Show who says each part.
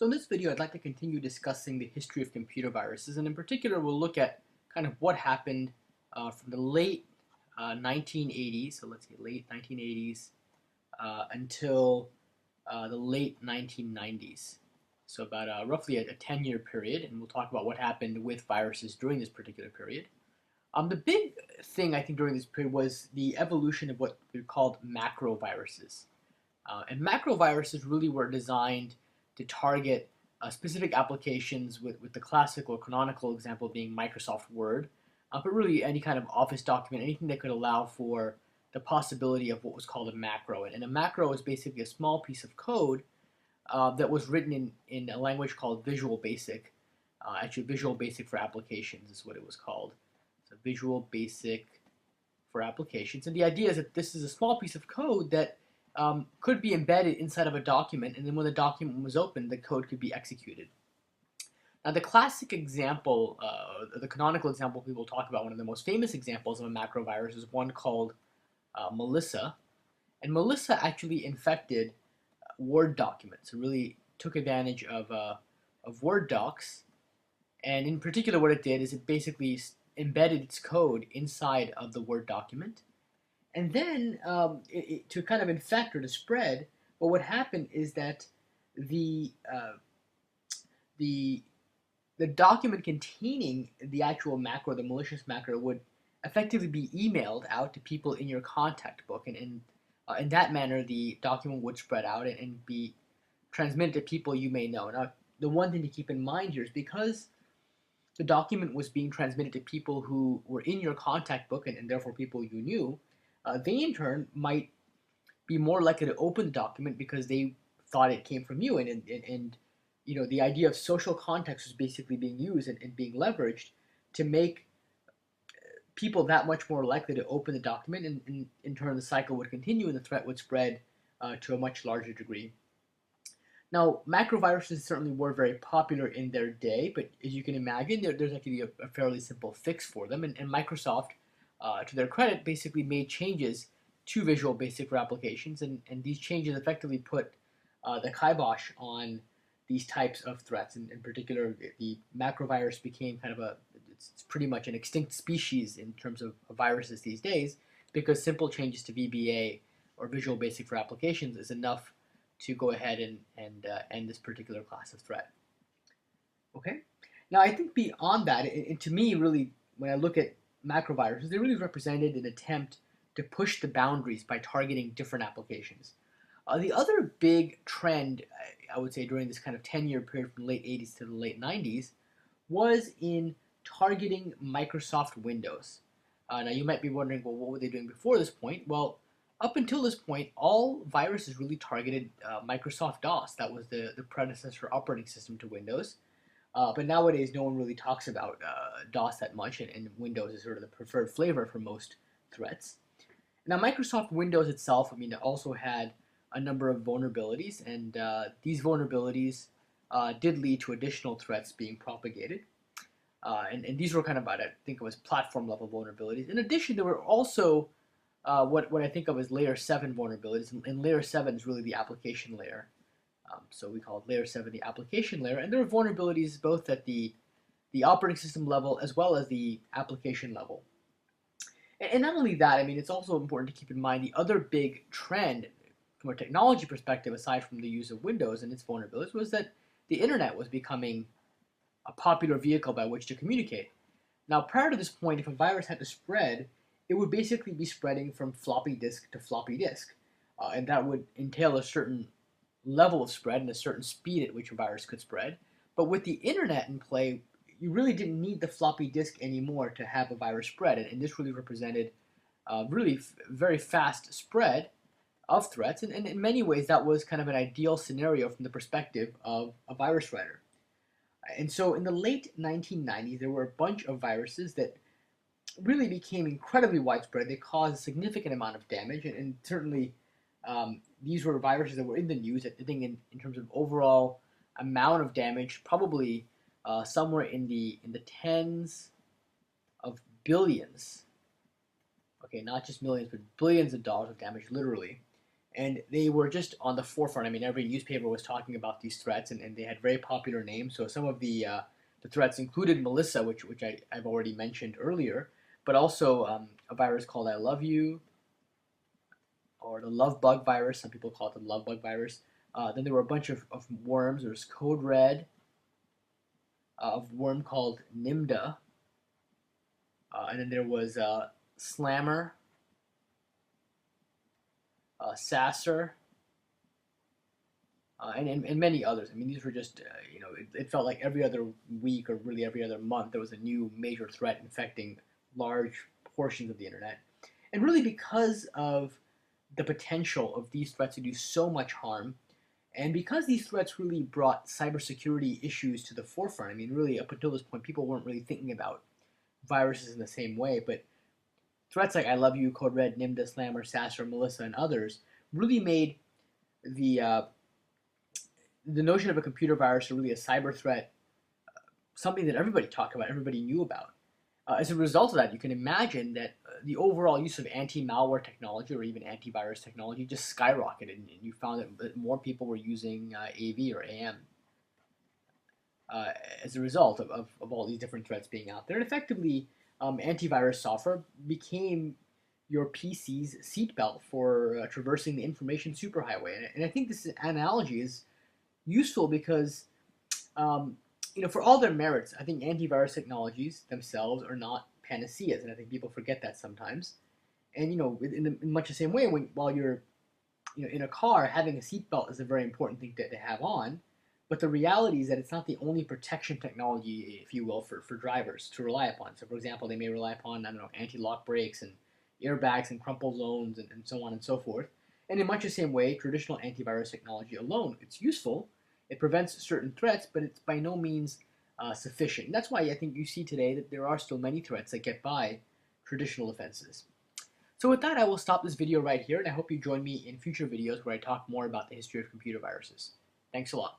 Speaker 1: So in this video, I'd like to continue discussing the history of computer viruses, and in particular, we'll look at kind of what happened from the late 1980s, so let's say late 1980s, until the late 1990s. So about roughly a 10-year period, and we'll talk about what happened with viruses during this particular period. The big thing I think during this period was the evolution of what we called macroviruses. And macroviruses really were designed to target specific applications with the classical or canonical example being Microsoft Word, but really any kind of Office document, anything that could allow for the possibility of what was called a macro. And a macro is basically a small piece of code that was written in a language called Visual Basic. Actually, Visual Basic for Applications is what it was called. So Visual Basic for Applications. And the idea is that this is a small piece of code that could be embedded inside of a document, and then when the document was opened, the code could be executed. Now, the classic example, the canonical example people talk about, one of the most famous examples of a macrovirus is one called Melissa. And Melissa actually infected Word documents. It really took advantage of Word docs. And in particular, what it did is it basically embedded its code inside of the Word document. And then to kind of infect or to spread, well, what happened is that the uh, the the document containing the actual macro, the malicious macro, would effectively be emailed out to people in your contact book, and in that manner, the document would spread out and be transmitted to people you may know. Now, the one thing to keep in mind here is because the document was being transmitted to people who were in your contact book and therefore people you knew, they in turn might be more likely to open the document because they thought it came from you. And you know, the idea of social context was basically being used and being leveraged to make people that much more likely to open the document, and in turn the cycle would continue and the threat would spread to a much larger degree. Now, macroviruses certainly were very popular in their day, but as you can imagine, there's actually a fairly simple fix for them. And Microsoft, to their credit, basically made changes to Visual Basic for applications, and these changes effectively put the kibosh on these types of threats. And in particular, the macrovirus became kind of it's pretty much an extinct species in terms of viruses these days, because simple changes to VBA or Visual Basic for applications is enough to go ahead and end this particular class of threat. Okay. Now, I think beyond that, to me, really, when I look at macroviruses, they really represented an attempt to push the boundaries by targeting different applications. The other big trend, I would say, during this kind of 10-year period from the late 80s to the late 90s was in targeting Microsoft Windows. Now, you might be wondering, well, what were they doing before this point? Well, up until this point, all viruses really targeted Microsoft DOS. That was the predecessor operating system to Windows. But nowadays, no one really talks about DOS that much, and Windows is sort of the preferred flavor for most threats. Now, Microsoft Windows itself, I mean, it also had a number of vulnerabilities, and these vulnerabilities did lead to additional threats being propagated. And these were kind of, I think it was platform level vulnerabilities. In addition, there were also what I think of as layer 7 vulnerabilities, and layer 7 is really the application layer. So we call it layer 7 the application layer, and there are vulnerabilities both at the operating system level as well as the application level. And not only that, I mean, it's also important to keep in mind the other big trend from a technology perspective, aside from the use of Windows and its vulnerabilities, was that the internet was becoming a popular vehicle by which to communicate. Now, prior to this point, if a virus had to spread, it would basically be spreading from floppy disk to floppy disk. And that would entail a certain level of spread and a certain speed at which a virus could spread. But with the internet in play, you really didn't need the floppy disk anymore to have a virus spread. And this really represented really very fast spread of threats. And in many ways, that was kind of an ideal scenario from the perspective of a virus writer. And so in the late 1990s, there were a bunch of viruses that really became incredibly widespread. They caused a significant amount of damage, and certainly these were viruses that were in the news. I think in terms of overall amount of damage, probably somewhere in the tens of billions. Okay, not just millions, but billions of dollars of damage, literally. And they were just on the forefront. I mean, every newspaper was talking about these threats, and they had very popular names. So some of the threats included Melissa, which I've already mentioned earlier, but also a virus called I Love You, or the love bug virus. Some people call it the love bug virus. Then there were a bunch of worms. There was Code Red, a worm called Nimda, and then there was Slammer, Sasser, and many others. I mean, these were just, it felt like every other week or really every other month there was a new major threat infecting large portions of the internet. And really because of the potential of these threats to do so much harm, and because these threats really brought cybersecurity issues to the forefront. I mean, really, up until this point, people weren't really thinking about viruses in the same way, but threats like I Love You, Code Red, Nimda, Slammer, Sasser, Melissa, and others really made the uh, the notion of a computer virus or really a cyber threat something that everybody talked about, everybody knew about. As a result of that, you can imagine that the overall use of anti-malware technology or even antivirus technology just skyrocketed, and you found that more people were using AV or AM uh, as a result of all these different threats being out there. And effectively, antivirus software became your PC's seatbelt for traversing the information superhighway. And I think this analogy is useful because um, for all their merits, I think antivirus technologies themselves are not panaceas, and I think people forget that sometimes. And in much the same way, while you're in a car, having a seatbelt is a very important thing to have on. But the reality is that it's not the only protection technology, if you will, for drivers to rely upon. So, for example, they may rely upon, I don't know, anti-lock brakes and airbags and crumple zones and so on and so forth. And in much the same way, traditional antivirus technology alone, it's useful. It prevents certain threats, but it's by no means sufficient. And that's why I think you see today that there are still many threats that get by traditional defenses. So with that, I will stop this video right here, and I hope you join me in future videos where I talk more about the history of computer viruses. Thanks a lot.